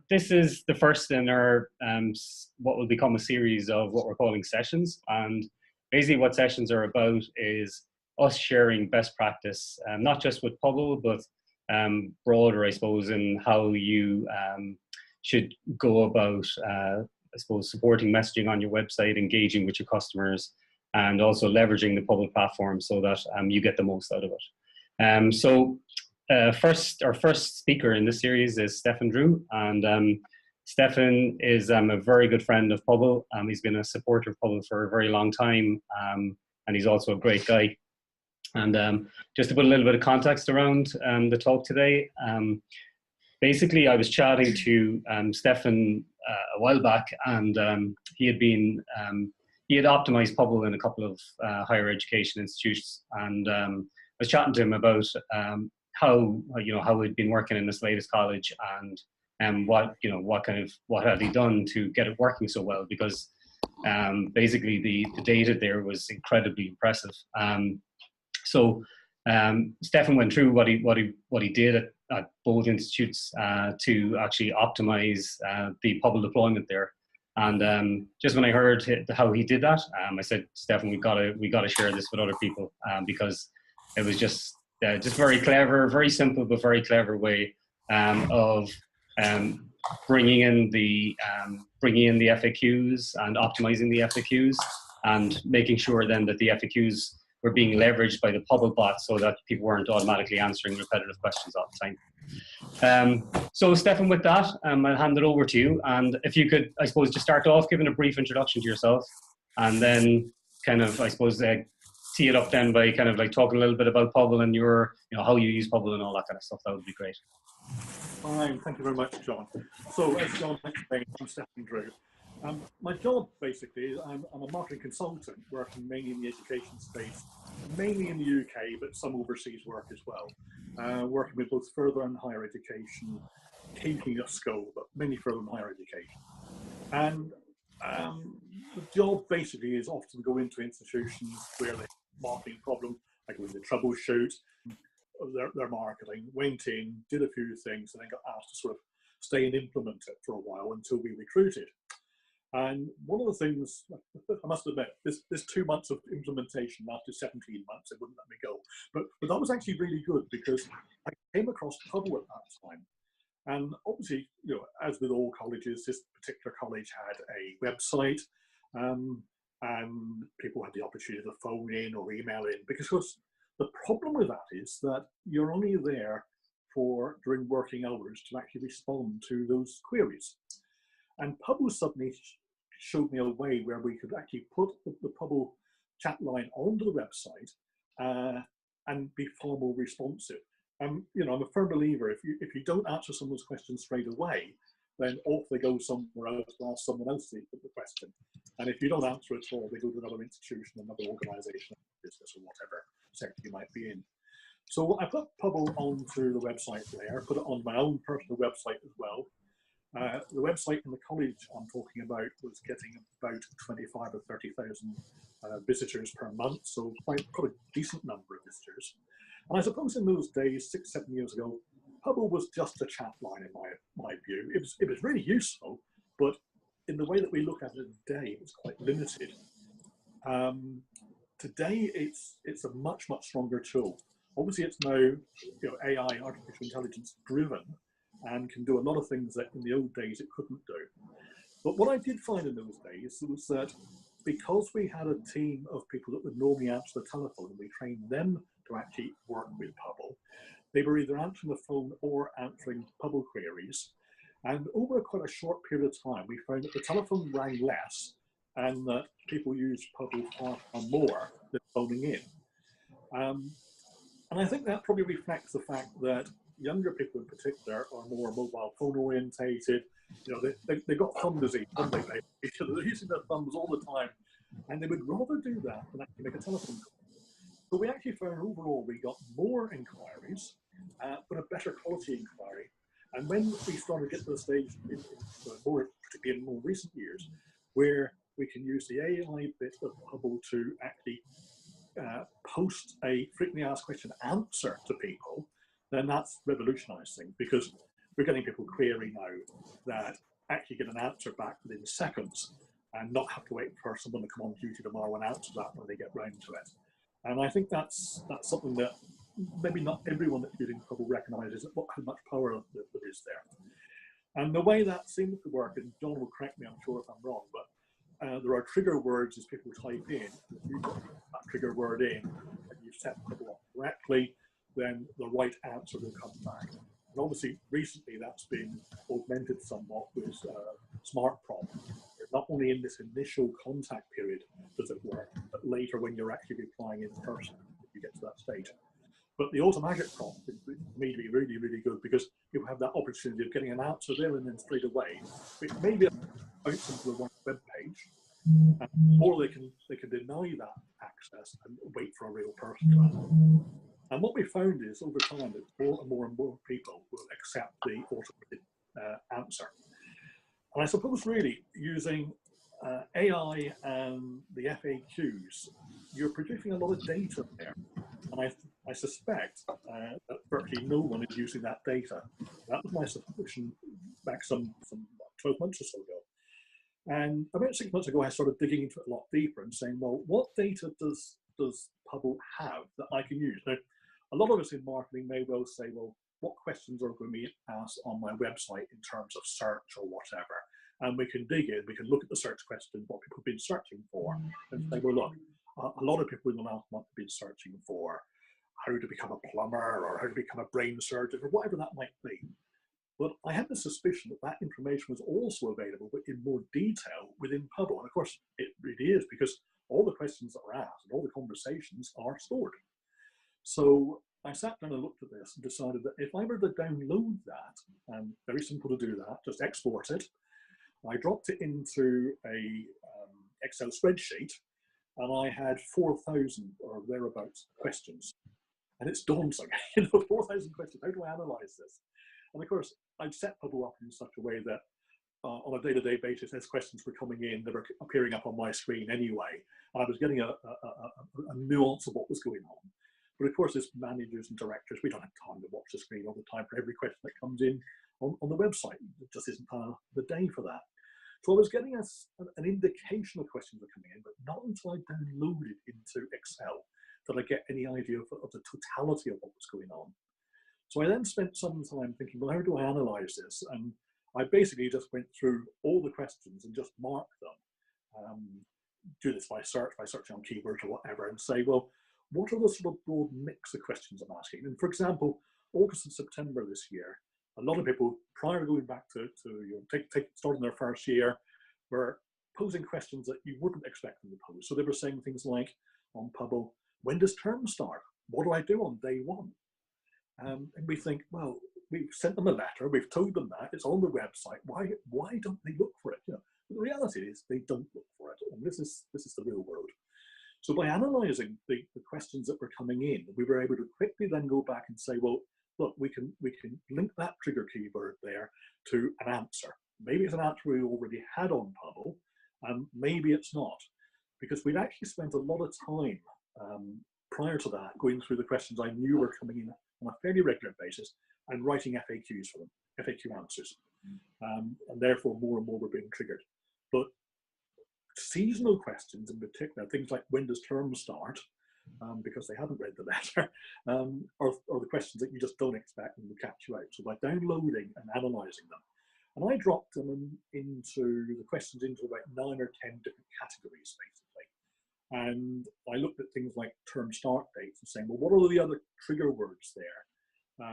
this is the first in our what will become a series of what we're calling sessions. And basically what sessions are about is us sharing best practice, not just with Pubble, but broader, I suppose, in how you should go about, I suppose, supporting messaging on your website, engaging with your customers, and also leveraging the Pubble platform so that you get the most out of it. Our first speaker in this series is Stefan Drew, and Stefan is a very good friend of Pubble. He's been a supporter of Pubble for a very long time, and he's also a great guy. And just to put a little bit of context around the talk today, basically I was chatting to Stefan a while back, and he had optimized Pubble in a couple of higher education institutions, and I was chatting to him about how he'd been working in this latest college, and what had he done to get it working so well, because basically the data there was incredibly impressive. Stefan went through what he did at both institutes to actually optimize the Pubble deployment there. And just when I heard how he did that, I said, Stefan, we gotta share this with other people, because it was just very clever, very simple but very clever way of bringing in the FAQs and optimizing the FAQs, and making sure then that the FAQs were being leveraged by the Pubblebot so that people weren't automatically answering repetitive questions all the time. So Stefan, with that, I'll hand it over to you. And if you could, I suppose, just start off giving a brief introduction to yourself, and then kind of, I suppose, tee it up then by kind of like talking a little bit about Pubble and your, how you use Pubble and all that kind of stuff. That would be great. Fine, thank you very much, John. So as John explained, I'm Stefan Drew. My job basically is I'm a marketing consultant working mainly in the education space, mainly in the UK, but some overseas work as well. Working with both further and higher education, keeping a school, but mainly further and higher education. And the job basically is often go into institutions where they have a marketing problem, I go in to troubleshoot their marketing, went in, did a few things, and then got asked to sort of stay and implement it for a while until we recruited. And one of the things, I must admit, this 2 months of implementation after 17 months, it wouldn't let me go. But that was actually really good, because I came across Pubble at that time. And obviously, as with all colleges, this particular college had a website, and people had the opportunity to phone in or email in, because the problem with that is that you're only there during working hours to actually respond to those queries. And Pubble suddenly showed me a way where we could actually put the Pubble chat line onto the website and be far more responsive. I'm a firm believer, if you don't answer someone's question straight away, then off they go somewhere else to ask someone else the question. And if you don't answer at all, they go to another institution, another organisation, business, or whatever sector you might be in. So I put Pubble onto the website there, put it on my own personal website as well. The website in the college I'm talking about was getting about 25 or 30,000 visitors per month, so quite a decent number of visitors. And I suppose in those days, 6, 7 years ago, Pubble was just a chat line in my view. It was really useful, but in the way that we look at it today, it was quite limited. Today, it's a much stronger tool. Obviously, it's now AI, artificial intelligence driven, and can do a lot of things that in the old days it couldn't do. But what I did find in those days was that because we had a team of people that would normally answer the telephone, and we trained them to actually work with Pubble, they were either answering the phone or answering Pubble queries. And over quite a short period of time, we found that the telephone rang less and that people used Pubble far more than phoning in. And I think that probably reflects the fact that younger people in particular are more mobile phone orientated. They got thumb disease, don't they? They're using their thumbs all the time, and they would rather do that than actually make a telephone call. So we actually found overall we got more inquiries, but a better quality inquiry. And when we started to get to the stage, particularly in more recent years, where we can use the AI bit of Pubble to actually post a frequently asked question answer to people, then that's revolutionized things, because we're getting people query now that actually get an answer back within seconds and not have to wait for someone to come on duty tomorrow and answer that when they get round to it. And I think that's something that maybe not everyone that's using Pubble recognises how much power there is there. And the way that seems to work, and John will correct me, I'm sure, if I'm wrong, but there are trigger words as people type in. If you put that trigger word in and you set Pubble up correctly, then the right answer will come back. And obviously, recently that's been augmented somewhat with smart prompt. Not only in this initial contact period does it work, but later when you're actually replying in person, if you get to that stage. But the automatic prompt may be really, really good because you have that opportunity of getting an answer there and then straight away. It may be bounce into the web page, or they can deny that access and wait for a real person to answer. And what we found is over time that more and more people will accept the automated answer. And I suppose really using AI and the FAQs, you're producing a lot of data there. And I suspect that virtually no one is using that data. That was my suspicion back some 12 months or so ago. And about 6 months ago, I started digging into it a lot deeper and saying, well, what data does Pubble have that I can use? Now, a lot of us in marketing may well say, well, what questions are going to be asked on my website in terms of search or whatever? And we can dig in, we can look at the search questions, what people have been searching for, and say, well, look, a lot of people in the last month have been searching for how to become a plumber or how to become a brain surgeon or whatever that might be. But I had the suspicion that that information was also available, but in more detail within Pubble. And of course, it really is, because all the questions that are asked and all the conversations are stored. So I sat down and looked at this and decided that if I were to download that, and very simple to do that, just export it, I dropped it into a Excel spreadsheet, and I had 4,000 or thereabouts questions. And it's daunting, 4,000 questions. How do I analyze this? And of course, I'd set Pubble up in such a way that on a day-to-day basis, as questions were coming in, they were appearing up on my screen anyway. And I was getting a nuance of what was going on. But of course, as managers and directors, we don't have time to watch the screen all the time for every question that comes in on the website. It just isn't the day for that. So I was getting an indication of questions that are coming in, but not until I downloaded into Excel did I get any idea of the totality of what was going on. So I then spent some time thinking, well, how do I analyze this? And I basically just went through all the questions and just marked them. Do this by searching on keywords or whatever, and say, well, what are the sort of broad mix of questions I'm asking? And for example, August and September this year, a lot of people, prior to going back to starting their first year, were posing questions that you wouldn't expect them to pose. So they were saying things like, on Pubble, when does term start? What do I do on day one? And we think, well, we've sent them a letter, we've told them that, it's on the website, why don't they look for it? You know, the reality is they don't look for it, and this is the real world. So by analysing the questions that were coming in, we were able to quickly then go back and say, well, look, we can link that trigger keyword there to an answer. Maybe it's an answer we already had on Pubble, and maybe it's not, because we'd actually spent a lot of time prior to that going through the questions I knew were coming in on a fairly regular basis and writing FAQs for them, FAQ answers. And therefore more and more were being triggered. But seasonal questions in particular, things like when does term start, because they haven't read the letter, or the questions that you just don't expect and will catch you out. So by downloading and analysing them, and I dropped them into the questions into about 9 or 10 different categories, basically. And I looked at things like term start dates and saying, well, what are the other trigger words there?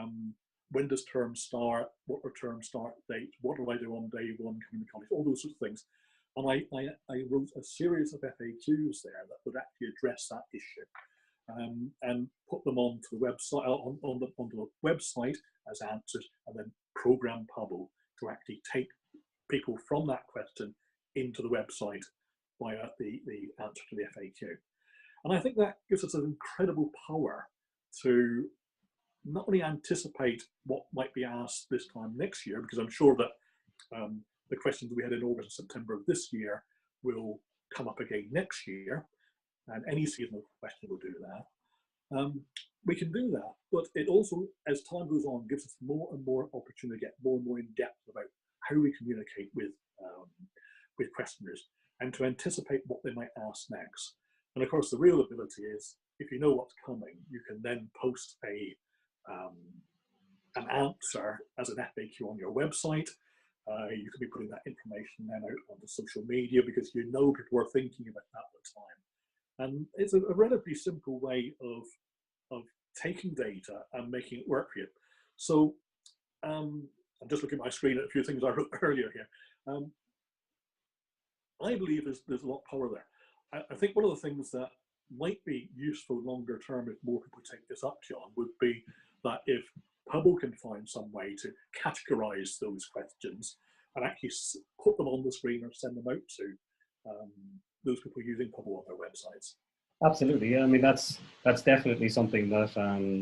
When does term start? What are term start dates? What do I do on day one coming to college? All those sorts of things. And I wrote a series of FAQs there that would actually address that issue, and put them onto the website, onto the website as answers, and then program Pubble to actually take people from that question into the website via the answer to the FAQ. And I think that gives us an incredible power to not only anticipate what might be asked this time next year, because I'm sure that the questions we had in August and September of this year will come up again next year, and any seasonal question will do that. we can do that, but it also, as time goes on, gives us more and more opportunity to get more and more in depth about how we communicate with questioners and to anticipate what they might ask next. And of course, the real ability is, if you know what's coming, you can then post an answer as an FAQ on your website. You could be putting that information then out onto social media because you know people are thinking about that at the time. And it's a relatively simple way of taking data and making it work for you. So I'm just looking at my screen at a few things I wrote earlier here. I believe there's a lot of power there. I think one of the things that might be useful longer term if more people take this up, John, would be that if Pubble can find some way to categorize those questions and actually put them on the screen or send them out to those people using Pubble on their websites. Absolutely, yeah. I mean, that's definitely something that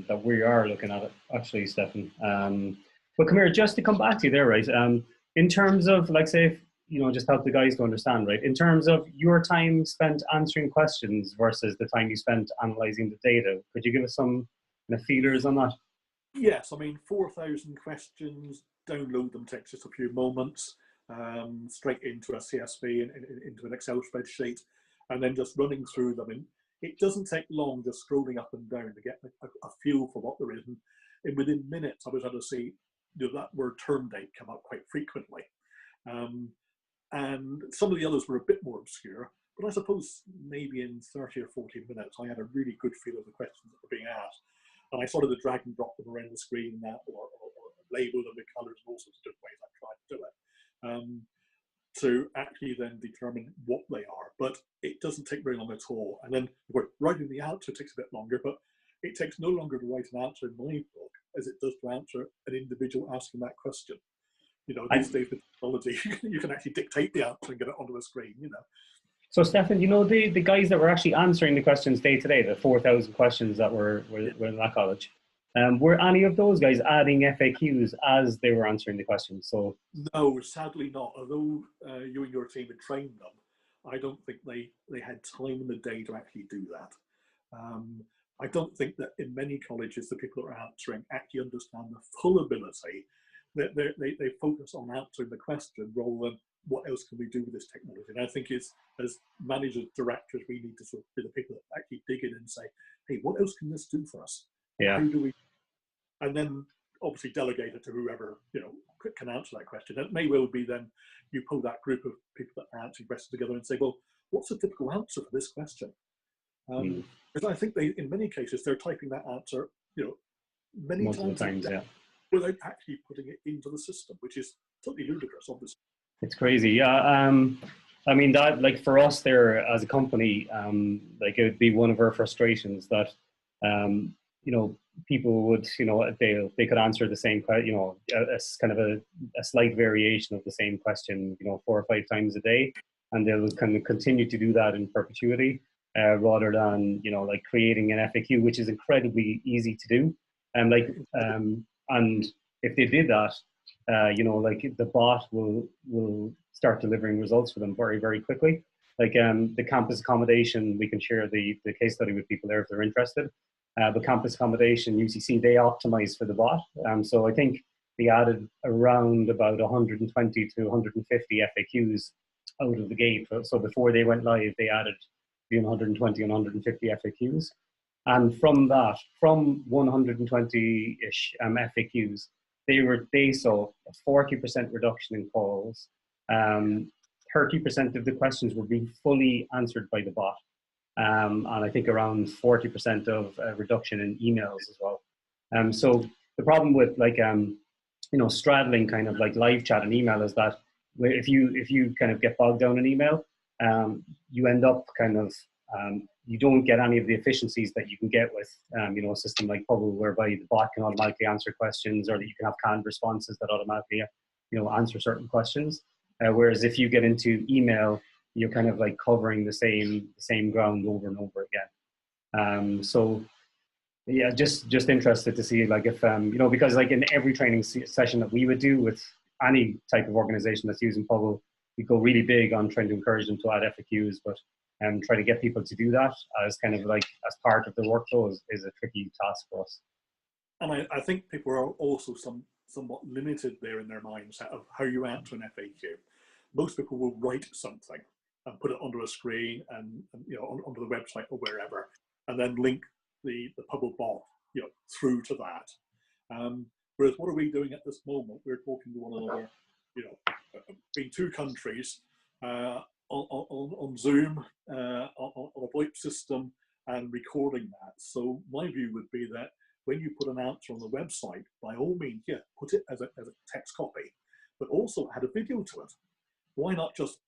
that we are looking at, actually, Stefan. But come here, just to come back to you there, right? In terms of, like, say, if, you know, just help the guys to understand, right? In terms of your time spent answering questions versus the time you spent analysing the data, could you give us some kind of feelers on that? Yes, I mean, 4,000 questions, download them takes just a few moments, straight into a CSV and into an Excel spreadsheet, and then just running through them. And it doesn't take long just scrolling up and down to get a feel for what there is. And within minutes, I was able to see, you know, that word term date come up quite frequently. And some of the others were a bit more obscure, but I suppose maybe in 30 or 40 minutes, I had a really good feel of the questions that were being asked. And I started to drag and drop them around the screen or label them with colours and all sorts of different ways I tried to do it, to actually then determine what they are. But it doesn't take very long at all. And then writing the answer takes a bit longer, but it takes no longer to write an answer in my book as it does to answer an individual asking that question. You know, these days with technology, you can actually dictate the answer and get it onto a screen, you know. So, Stefan, you know, the guys that were actually answering the questions day to day, the 4,000 questions that were in that college, were any of those guys adding FAQs as they were answering the questions? So no, sadly not. Although you and your team had trained them, I don't think they had time in the day to actually do that. I don't think that in many colleges, the people that are answering actually understand the full ability. They focus on answering the question rather than what else can we do with this technology. And I think it's, as managers, directors, we need to sort of be the people that actually dig in and say, hey, what else can this do for us? Yeah. How do we? And then obviously delegate it to whoever, you know, can answer that question. It may well be then you pull that group of people that are answering questions together and say, well, what's the typical answer for this question? Because I think in many cases, they're typing that answer, you know, many multiple times, yeah, without actually putting it into the system, which is totally ludicrous, obviously. It's crazy, yeah. I mean, that, like, for us there as a company, like, it would be one of our frustrations that, you know, people would, you know, they could answer the same, you know, as kind of a slight variation of the same question, you know, 4 or 5 times a day, and they'll kind of continue to do that in perpetuity, rather than, you know, like, creating an FAQ, which is incredibly easy to do, and and if they did that, you know, like, the bot will start delivering results for them very, very quickly. Like, the campus accommodation, we can share the case study with people there if they're interested. But campus accommodation, UCC, they optimize for the bot. So I think they added around about 120 to 150 FAQs out of the gate. So before they went live, they added 120 and 150 FAQs. And from that, from 120-ish FAQs, they saw a 40% reduction in calls. 30% of the questions were being fully answered by the bot. And I think around 40% of reduction in emails as well. So the problem with, like, you know, straddling kind of like live chat and email is that if you kind of get bogged down in email, you end up kind of, you don't get any of the efficiencies that you can get with, you know, a system like Pubble, whereby the bot can automatically answer questions, or that you can have canned responses that automatically, you know, answer certain questions. Whereas if you get into email, you're kind of like covering the same ground over and over again. So yeah, just interested to see, like, if you know, because, like, in every training session that we would do with any type of organization that's using Pubble, we go really big on trying to encourage them to add FAQs. But try to get people to do that as kind of like as part of the workflow is a tricky task for us. And I think people are also somewhat limited there in their mindset of how you answer an FAQ. Most people will write something and put it under a screen and you know, onto the website or wherever, and then link the Pubblebot, you know, through to that. Whereas what are we doing at this moment? We're talking to one another, you know, in two countries, on Zoom, on a VoIP system, and recording that. So my view would be that when you put an answer on the website, by all means, yeah, put it as a text copy, but also add a video to it. Why not just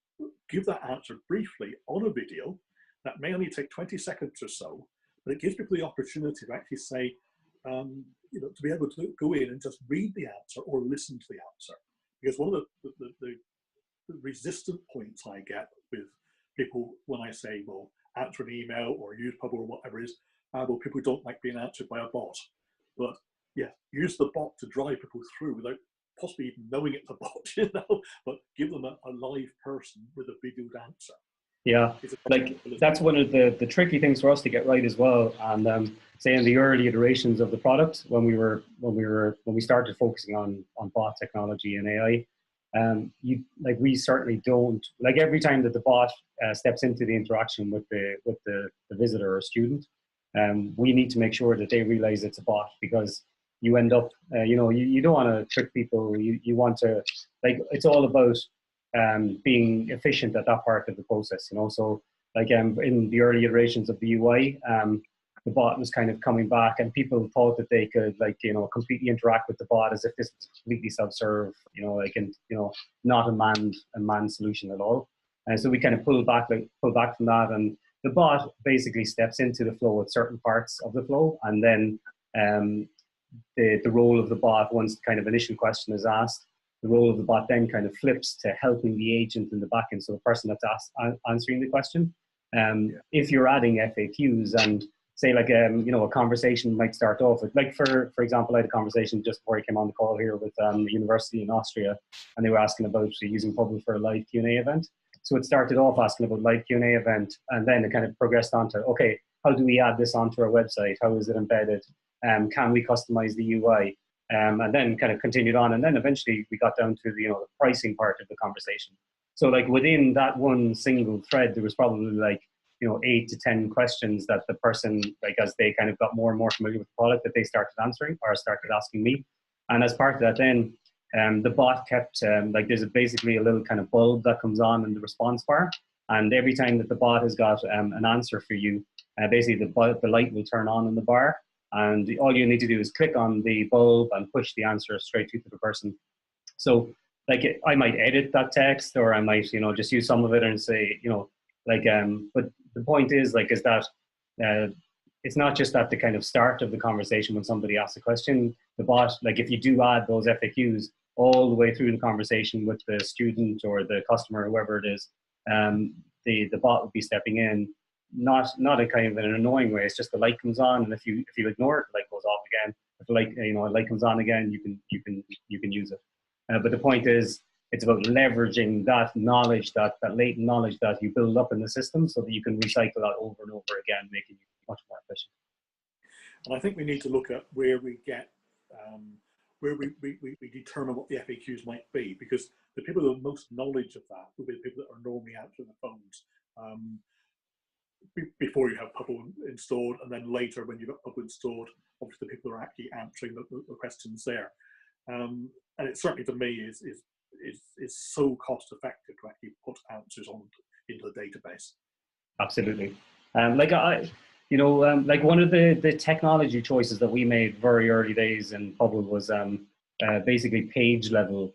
give that answer briefly on a video? That may only take 20 seconds or so, but it gives people the opportunity to actually say, you know, to be able to go in and just read the answer or listen to the answer. Because one of the resistant points I get with people when I say, well, answer an email or use Pubble or whatever it is, well, people don't like being answered by a bot. But yeah, use the bot to drive people through without possibly even knowing it's a bot, you know, but give them a live person with a videoed answer. Yeah, like that's one of the tricky things for us to get right as well. And say in the early iterations of the product, when we started focusing on bot technology and AI, we certainly don't, like, every time that the bot steps into the interaction with the visitor or student, we need to make sure that they realize it's a bot, because you end up, you know, you don't want to trick people. You want to, like, it's all about being efficient at that part of the process, you know. So like in the early iterations of the UI, the bot was kind of coming back, and people thought that they could, like, you know, completely interact with the bot as if this was completely self-serve, you know, like, and, you know, not a manned solution at all. And so we kind of pull back from that, and the bot basically steps into the flow at certain parts of the flow, and then the role of the bot, once the kind of initial question is asked, the role of the bot then kind of flips to helping the agent in the backend, so the person that's answering the question. If you're adding FAQs, and say, like, you know, a conversation might start off with, like, for example, I had a conversation just before I came on the call here with a university in Austria, and they were asking about using Pubble for a live Q&A event. So it started off asking about live Q&A event, and then it kind of progressed on to, okay, how do we add this onto our website? How is it embedded? Can we customize the UI? And then kind of continued on, and then eventually we got down to the, you know, the pricing part of the conversation. So, like, within that one single thread, there was probably, like, you know, 8 to 10 questions that the person, like, as they kind of got more and more familiar with the product, that they started answering or started asking me. And as part of that, then the bot kept, like, there's basically a little kind of bulb that comes on in the response bar, and every time that the bot has got an answer for you, basically the light will turn on in the bar. And all you need to do is click on the bulb and push the answer straight through to the person. So, like, I might edit that text, or I might, you know, just use some of it and say, you know, like, but the point is, like, is that it's not just at the kind of start of the conversation when somebody asks a question. The bot, like, if you do add those FAQs all the way through the conversation with the student or the customer, whoever it is, the bot will be stepping in. Not a kind of an annoying way. It's just the light comes on, and if you ignore it, the light goes off again. If the light, you know, a light comes on again, you can use it. But the point is, it's about leveraging that knowledge, that latent knowledge that you build up in the system, so that you can recycle that over and over again, making you much more efficient. And I think we need to look at where we get, where we determine what the FAQs might be, because the people with the most knowledge of that will be the people that are normally answering the phones. Before you have Pubble installed, and then later when you've got Pubble installed, obviously the people are actually answering the questions there. And it certainly, to me, is so cost effective to actually put answers into the database. Absolutely. Like, you know, like, one of the technology choices that we made very early days in Pubble was basically page level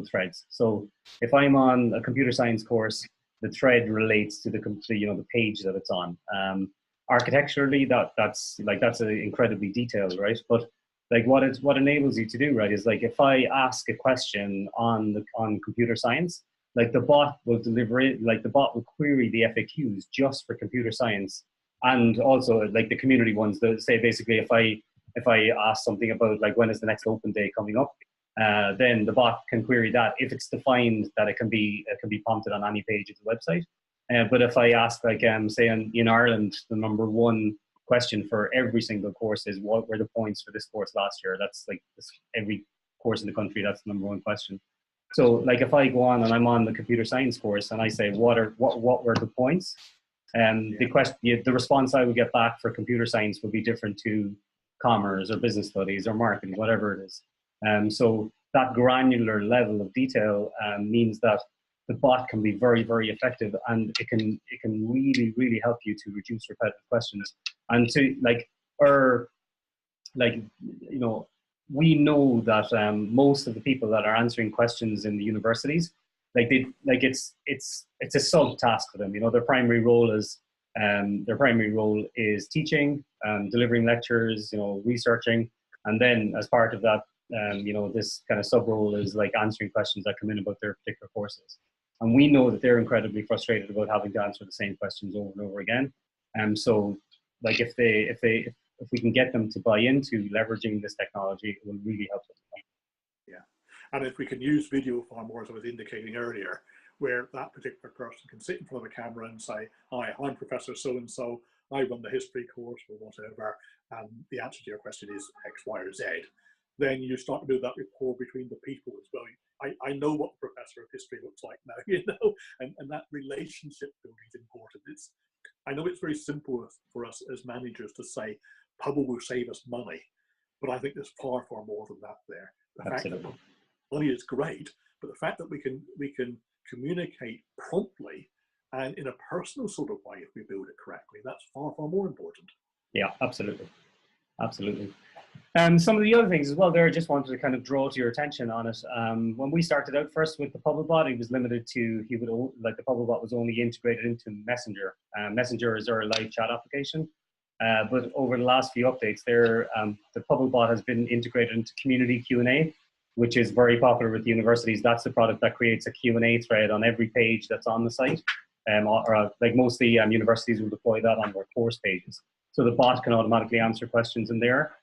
threads. So if I'm on a computer science course, the thread relates to the you know, the page that it's on. Architecturally, that's incredibly detailed, right? But, like, what enables you to do, right, is, like, if I ask a question on computer science, like, the bot will deliver it, like, the bot will query the FAQs just for computer science, and also, like, the community ones that say, basically, if I ask something about, like, when is the next open day coming up, then the bot can query that if it's defined that it can be prompted on any page of the website. But if I ask, like, say in Ireland, the #1 question for every single course is what were the points for this course last year? That's like every course in the country, that's the #1 question. So like if I go on and I'm on the computer science course and I say what were the points, the response I would get back for computer science would be different to commerce or business studies or marketing, whatever it is. So that granular level of detail means that the bot can be very, very effective, and it can really, really help you to reduce repetitive questions. And to we know that most of the people that are answering questions in the universities, it's a sub task for them. You know, their primary role is teaching, delivering lectures, researching, and then as part of that, this kind of sub role is like answering questions that come in about their particular courses. And we know that they're incredibly frustrated about having to answer the same questions over and over again. So like if we can get them to buy into leveraging this technology, it will really help them. Yeah, and if we can use video far more, as I was indicating earlier, where that particular person can sit in front of a camera and say, "Hi, I'm Professor So-and-so, I run the history course," or whatever, and the answer to your question is X, Y, or Z, then you start to build that rapport between the people as well. I know what the professor of history looks like now, and that relationship building is important. I know it's very simple for us as managers to say, Pubble will save us money, but I think there's far, far more than that there. The Absolutely. fact that money is great, but the fact that we can communicate promptly and in a personal sort of way, if we build it correctly, that's far, far more important. Yeah, absolutely. Absolutely. Some of the other things as well there, I just wanted to kind of draw to your attention on it. When we started out first with the Pubblebot, it was limited to, the Pubblebot was only integrated into Messenger. Messenger is our live chat application. But over the last few updates there, the Pubblebot has been integrated into community Q&A, which is very popular with universities. That's the product that creates a Q&A thread on every page that's on the site. Like mostly universities will deploy that on their course pages. So the bot can automatically answer questions in there.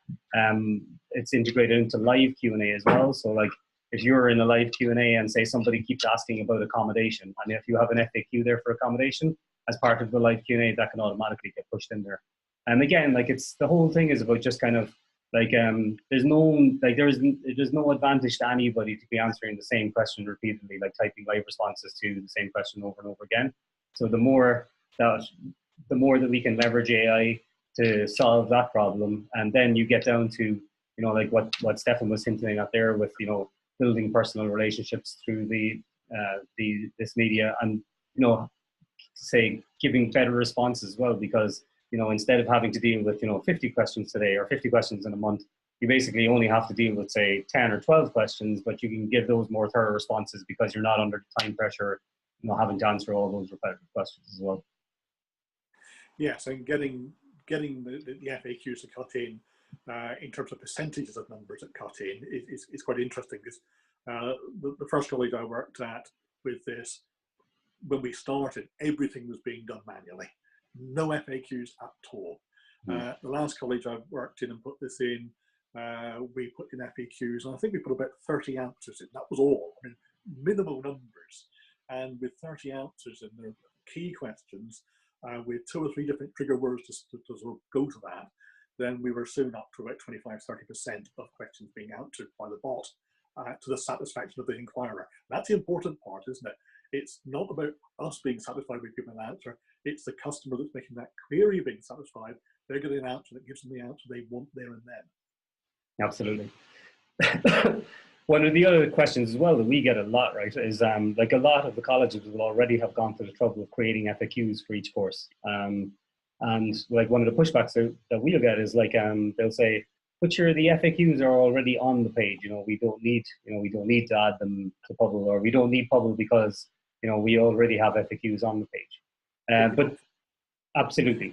It's integrated into live Q&A as well. So like if you're in a live Q&A and say somebody keeps asking about accommodation, and if you have an FAQ there for accommodation, as part of the live Q&A, that can automatically get pushed in there. And again, like the whole thing is about just kind of like, there's no advantage to anybody to be answering the same question repeatedly, like typing live responses to the same question over and over again. So the more that we can leverage AI to solve that problem, and then you get down to, like what Stefan was hinting at there with, building personal relationships through this media, and, say giving better responses as well, because, instead of having to deal with, 50 questions today or 50 questions in a month, you basically only have to deal with, say, 10 or 12 questions, but you can give those more thorough responses because you're not under time pressure, having to answer all those repetitive questions as well. Yes, and getting the FAQs to cut in terms of percentages of numbers that cut in is quite interesting, because the first college I worked at with this, when we started, everything was being done manually. No FAQs at all. The last college I worked in and put this in, we put in FAQs, and I think we put about 30 answers in. That was all. I mean, minimal numbers. And with 30 answers in their key questions, with 2 or 3 different trigger words to sort of go to that, then we were soon up to about 25–30% of questions being answered by the bot to the satisfaction of the inquirer. That's the important part, isn't it? It's not about us being satisfied with giving an answer. It's the customer that's making that query being satisfied. They're getting an answer that gives them the answer they want there and then. Absolutely. One of the other questions as well that we get a lot, right, is like a lot of the colleges will already have gone to the trouble of creating FAQs for each course. And like one of the pushbacks that we'll get is like, they'll say, but sure, the FAQs are already on the page. We don't need to add them to Pubble, or we don't need Pubble because, we already have FAQs on the page. But absolutely,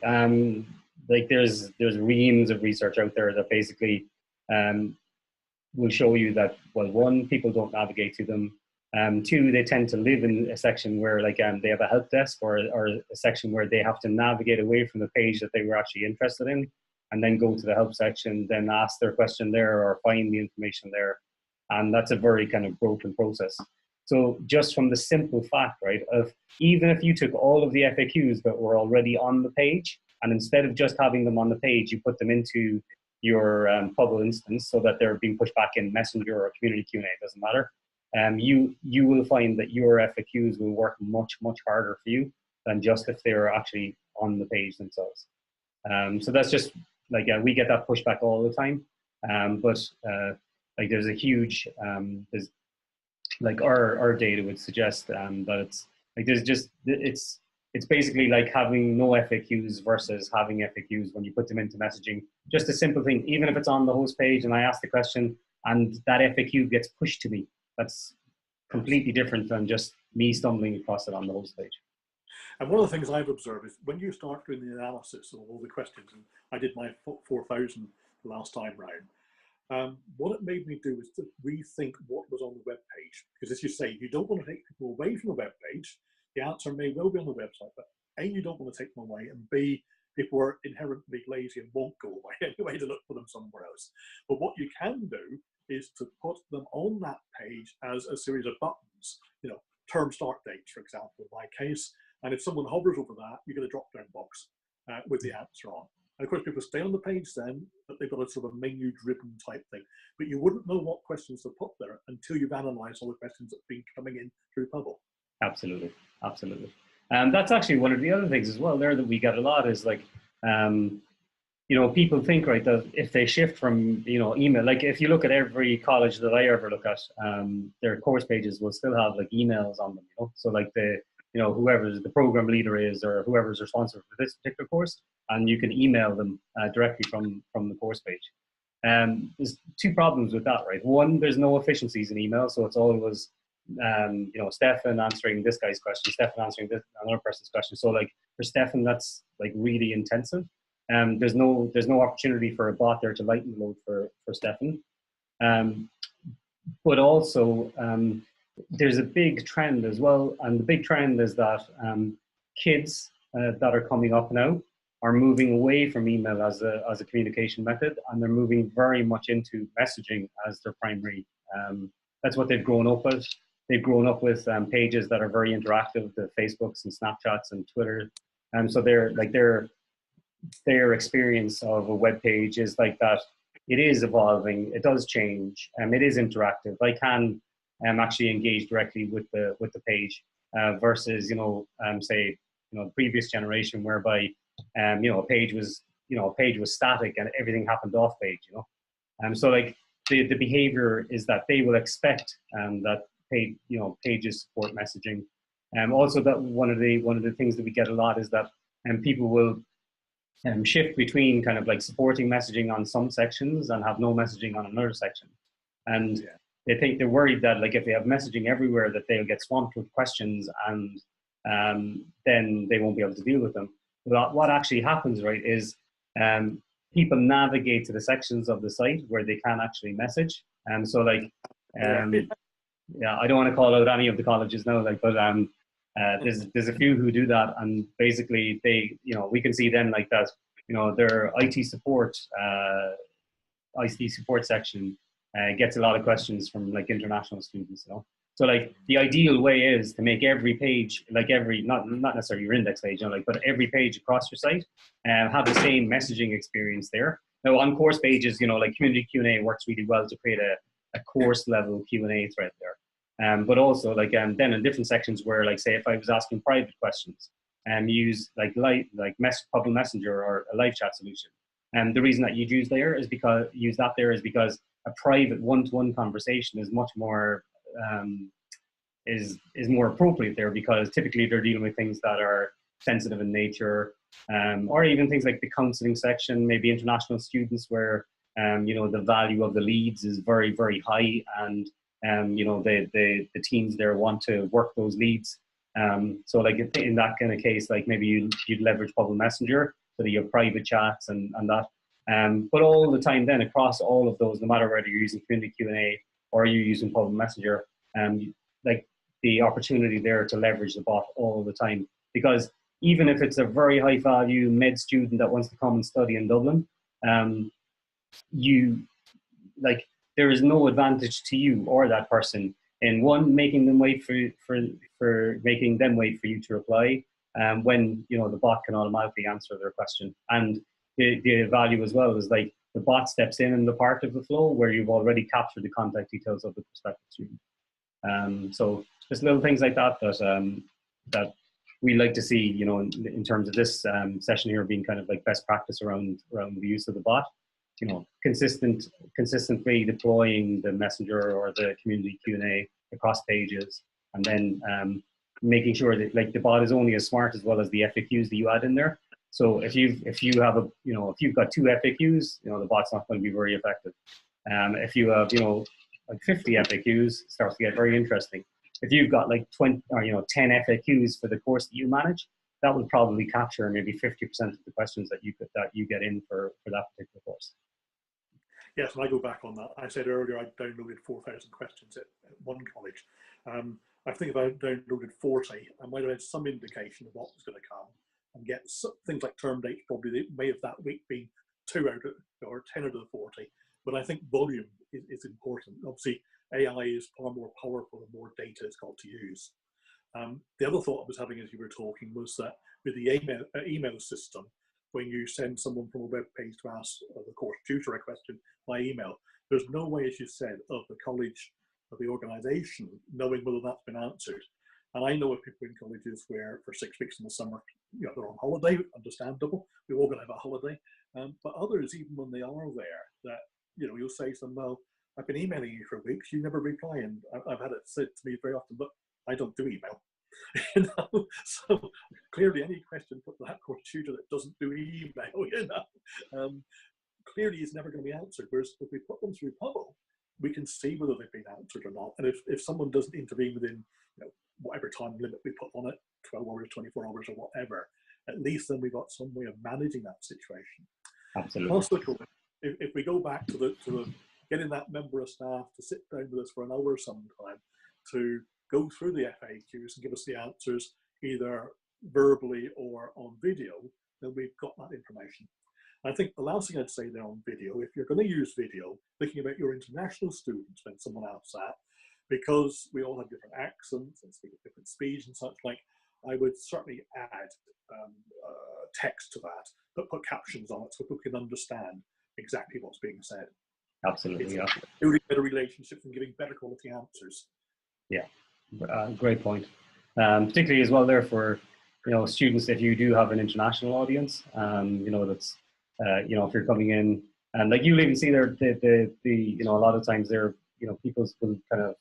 like there's reams of research out there that basically will show you that, well, 1, people don't navigate to them. 2, they tend to live in a section where like they have a help desk or a section where they have to navigate away from the page that they were actually interested in, and then go to the help section, then ask their question there or find the information there. And that's a very kind of broken process. So just from the simple fact, right, of even if you took all of the FAQs that were already on the page, and instead of just having them on the page, you put them into your Pubble instance so that they're being pushed back in Messenger or Community Q&A, doesn't matter. You will find that your FAQs will work much, much harder for you than just if they're actually on the page themselves. So that's just like, we get that pushback all the time. But like there's a huge, there's like our data would suggest that it's like there's just, it's basically like having no FAQs versus having FAQs when you put them into messaging. Just a simple thing, even if it's on the host page and I ask the question and that FAQ gets pushed to me, that's completely different than just me stumbling across it on the host page. And one of the things I've observed is when you start doing the analysis of all the questions, and I did my 4,000 the last time round, what it made me do is to rethink what was on the web page. Because as you say, you don't want to take people away from the web page. The answer may well be on the website, but A, you don't want to take them away, and B, people are inherently lazy and won't go away anyway to look for them somewhere else. But what you can do is to put them on that page as a series of buttons, you know, term start dates, for example, in my case. And if someone hovers over that, you get a drop-down box with the answer on. And of course, people stay on the page then, but they've got a sort of menu-driven type thing. But you wouldn't know what questions to put there until you've analysed all the questions that have been coming in through Pubble. Absolutely, absolutely. And that's actually one of the other things as well there that we get a lot is like, you know, people think, right, that if they shift from, you know, email, like if you look at every college that I ever look at, their course pages will still have like emails on them, you know, so like the, you know, whoever the program leader is or whoever's responsible for this particular course, and you can email them directly from the course page. There's two problems with that, right? One, there's no efficiencies in email, so it's always, you know, Stefan answering this guy's question, Stefan answering this another person's question. So like for Stefan, that's like really intensive. There's no opportunity for a bot there to lighten the load for Stefan. But also, there's a big trend as well, and the big trend is that kids that are coming up now are moving away from email as a communication method, and they're moving very much into messaging as their primary. That's what they've grown up with. They've grown up with pages that are very interactive, the Facebooks and Snapchats and Twitter, and so their experience of a web page is like that. It is evolving. It does change. It is interactive. I can actually engage directly with the page versus, you know, say, you know, the previous generation whereby you know, a page was static and everything happened off page, you know. So like the behavior is that they will expect that pages support messaging. Also, that one of the things that we get a lot is that people will shift between kind of like supporting messaging on some sections and have no messaging on another section. And they're worried that like if they have messaging everywhere that they'll get swamped with questions and then they won't be able to deal with them. But what actually happens, right, is people navigate to the sections of the site where they can actually message. So like, yeah, I don't want to call out any of the colleges now, like, but there's a few who do that, and basically they, you know, we can see then like that, you know, their IT support section gets a lot of questions from like international students, you know. So like the ideal way is to make every page, like not necessarily your index page, you know, like, but every page across your site have the same messaging experience there. Now on course pages, you know, like Community Q&A works really well to create a course level Q&A thread there. But also like then in different sections where, like, say if I was asking private questions and use like Pubble Messenger or a live chat solution. And the reason that you'd use that there is because a private one-to-one conversation is much more is more appropriate there, because typically they're dealing with things that are sensitive in nature, or even things like the counseling section, maybe international students where you know, the value of the leads is very, very high, and you know, the teams there want to work those leads. So like in that kind of case, like maybe you'd leverage Pubble Messenger so that you have private chats and that. But all the time then across all of those, no matter whether you're using Community Q&A or you're using Pubble Messenger, like the opportunity there to leverage the bot all the time. Because even if it's a very high value med student that wants to come and study in Dublin, there is no advantage to you or that person in one, making them wait for making them wait for you to reply, when the bot can automatically answer their question. And the value as well is like the bot steps in the part of the flow where you've already captured the contact details of the prospective student. So just little things like that that we like to see, in terms of this session here being kind of like best practice around the use of the bot. Consistently deploying the messenger or the community Q&A across pages, and then making sure that like the bot is only as smart as well as the FAQs that you add in there. So if you've got 2 FAQs, the bot's not going to be very effective. If you have like 50 FAQs, it starts to get very interesting. If you've got like 20 or 10 FAQs for the course that you manage, that would probably capture maybe 50% of the questions that you get in for that particular course. Yes, and I go back on that. I said earlier I downloaded 4,000 questions at one college. I think if I downloaded 40, I might have had some indication of what was going to come, and get things like term dates. Probably they may have that week been 2 out of, or 10 out of the 40. But I think volume is important. Obviously, AI is far more powerful the more data it's got to use. The other thought I was having as you were talking was that with the email system, when you send someone from a web page to ask the course tutor a question by email, there's no way, as you said, of the college or the organisation knowing whether that's been answered. And I know of people in colleges where for 6 weeks in the summer, they're on holiday, understandable. We're all going to have a holiday. But others, even when they are there, that you'll say to them, well, I've been emailing you for weeks, you never reply. And I've had it said to me very often, but I don't do email. So clearly any question put to that course tutor that doesn't do email, clearly is never going to be answered. Whereas if we put them through Pubble, we can see whether they've been answered or not. And if someone doesn't intervene within whatever time limit we put on it, 12 hours, 24 hours or whatever, at least then we've got some way of managing that situation. Absolutely. Also, if we go back to the getting that member of staff to sit down with us for an hour sometime to go through the FAQs and give us the answers either verbally or on video, then we've got that information. I think the last thing I'd say there on video, if you're going to use video, thinking about your international students when someone asks that, because we all have different accents and speak at different speeds and such like, I would certainly add text to that, but put captions on it so people can understand exactly what's being said. Absolutely, yeah. Building better relationships and giving better quality answers. Yeah. Great point. Particularly as well there for students, if you do have an international audience, that's if you're coming in, and like you'll even see there a lot of times there people's will kind of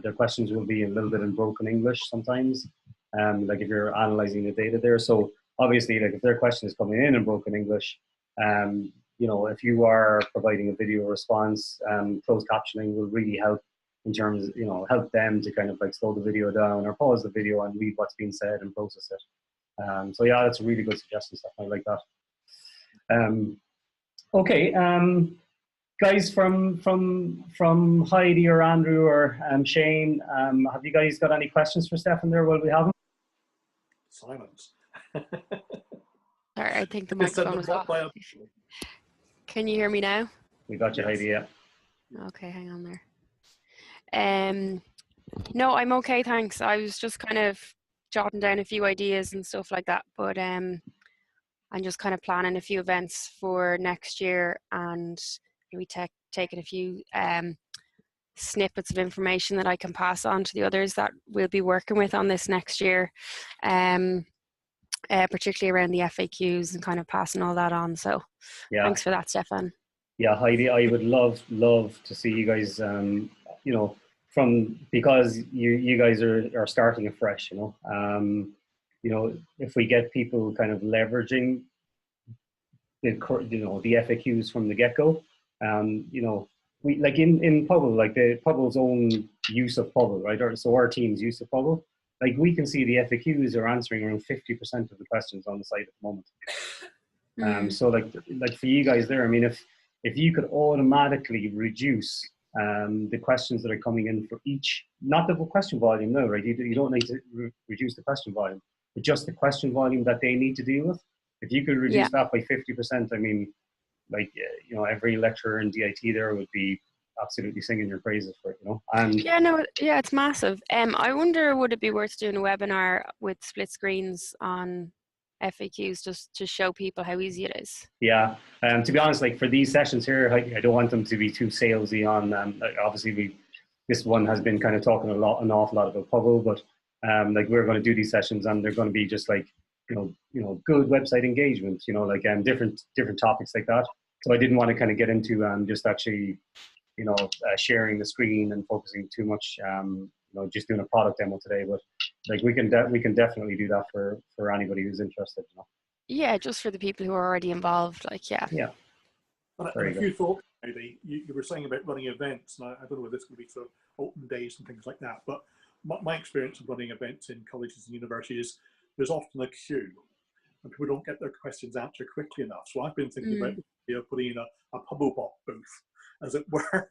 their questions will be a little bit in broken English sometimes, like if you're analyzing the data there. So obviously, like if their question is coming in broken English, if you are providing a video response, closed captioning will really help in terms of, help them to kind of like slow the video down or pause the video and read what's being said and process it. So yeah, that's a really good suggestion, stuff. I like that. Okay, guys from Heidi or Andrew or Shane, have you guys got any questions for Stefan there while we have him? Silence. Sorry, I think the microphone was off. Can you hear me now? We got you, Heidi, yeah. Okay, hang on there. No, I'm okay, thanks. I was just kind of jotting down a few ideas and stuff like that, but I'm just kind of planning a few events for next year and maybe taking a few snippets of information that I can pass on to the others that we'll be working with on this next year, particularly around the FAQs and kind of passing all that on. So yeah. Thanks for that, Stefan. Yeah, Heidi, I would love to see you guys, because you guys are starting afresh, if we get people kind of leveraging the FAQs from the get-go, we like in Pubble, like the Pubble's own use of Pubble, right? So our team's use of Pubble, like we can see the FAQs are answering around 50% of the questions on the site at the moment. So like for you guys there, I mean, if you could automatically reduce the questions that are coming in for each, not the question volume, no, right? You don't need to reduce the question volume, but just the question volume that they need to deal with. If you could reduce that by 50%, I mean, like, every lecturer in DIT there would be absolutely singing your praises for it, you know. And yeah, no, yeah, it's massive. I wonder, would it be worth doing a webinar with split screens on FAQs just to show people how easy it is? yeah, to be honest, like for these sessions here, I don't want them to be too salesy on. Obviously, this one has been kind of talking an awful lot about Pubble, but like we're going to do these sessions, and they're going to be just like good website engagement, like different topics like that. So I didn't want to kind of get into just actually sharing the screen and focusing too much, just doing a product demo today. But like we can definitely do that for anybody who's interested. Yeah, just for the people who are already involved, like, yeah. Yeah. And a few thoughts, maybe. You were saying about running events, and I don't know whether this could be sort of open days and things like that, but my experience of running events in colleges and universities is there's often a queue, and people don't get their questions answered quickly enough. So I've been thinking about putting in a Pubblebot booth, as it were,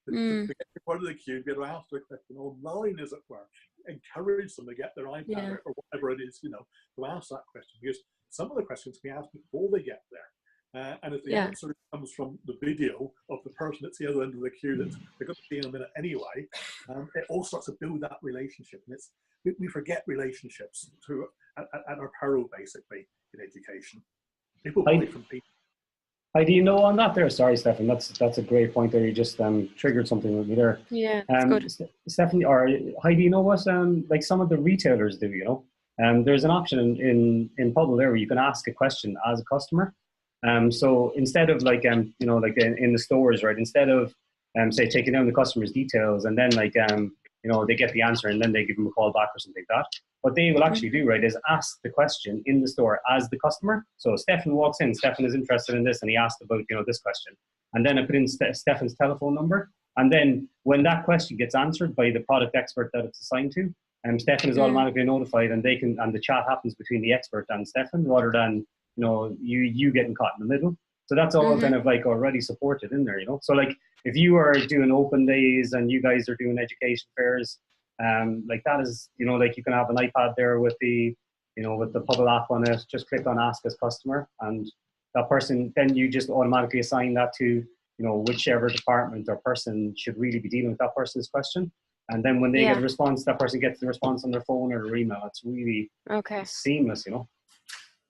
to get part of the queue, be able to ask the question online, as it were, encourage them to get their iPad or whatever it is, to ask that question, because some of the questions can be asked before they get there. And if the answer comes from the video of the person that's the other end of the queue that they're going to see in a minute anyway, it all starts to build that relationship. And we forget relationships at our peril, basically, in education. People buy from people. Heidi, on that there, sorry, Stefan, that's a great point there. You just triggered something with me there. Yeah, that's good. Stefan, or Heidi, what like some of the retailers do, there's an option in Pubble there where you can ask a question as a customer. So instead of like like in the stores, right? Instead of say taking down the customer's details and then like they get the answer and then they give them a call back or something like that. What they will actually do, right, is ask the question in the store as the customer. So Stefan walks in, Stefan is interested in this, and he asked about this question, and then I put in Stefan's telephone number, and then when that question gets answered by the product expert that it's assigned to, Stefan is automatically notified, and the chat happens between the expert and Stefan rather than you getting caught in the middle. So that's all kind of like already supported in there, So like if you are doing open days and you guys are doing education fairs, like that is, like you can have an iPad there with the, with the Pubble app on it, just click on ask as customer, and that person, then you just automatically assign that to, whichever department or person should really be dealing with that person's question. And then when they get a response, that person gets the response on their phone or their email. It's really seamless,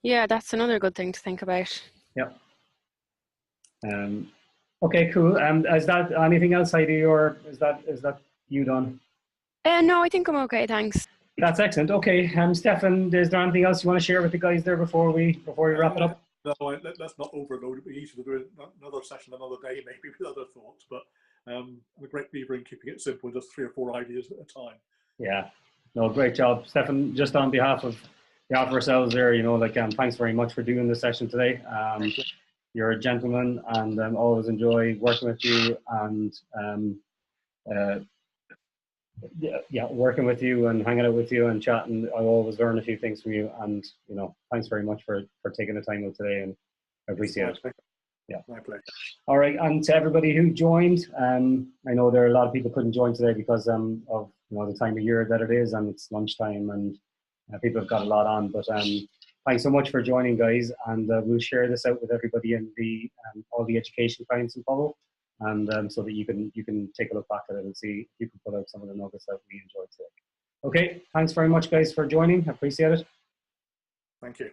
Yeah, that's another good thing to think about. Yep. Okay, cool. Is that anything else, Heidi, or is that you done? No, I think I'm okay, thanks. That's excellent. Okay, Stefan, is there anything else you want to share with the guys there before we wrap it up? No, let's not overload it. We usually do another session another day, maybe with other thoughts. But I'm a great believer in keeping it simple, just 3 or 4 ideas at a time. Yeah. No, great job, Stefan. Just on behalf of ourselves there, thanks very much for doing this session today. You're a gentleman, and always enjoy working with you and working with you and hanging out with you and chatting. I always learn a few things from you, and thanks very much for taking the time out today, and I appreciate it. Yeah, my pleasure. All right, and to everybody who joined, I know there are a lot of people couldn't join today because of the time of year that it is, and it's lunchtime, and people have got a lot on. But thanks so much for joining, guys, and we'll share this out with everybody in the all the education clients in Pubble, and so that you can take a look back at it and see if you can pull out some of the nuggets that we enjoyed today. Okay, thanks very much, guys, for joining. I appreciate it. Thank you.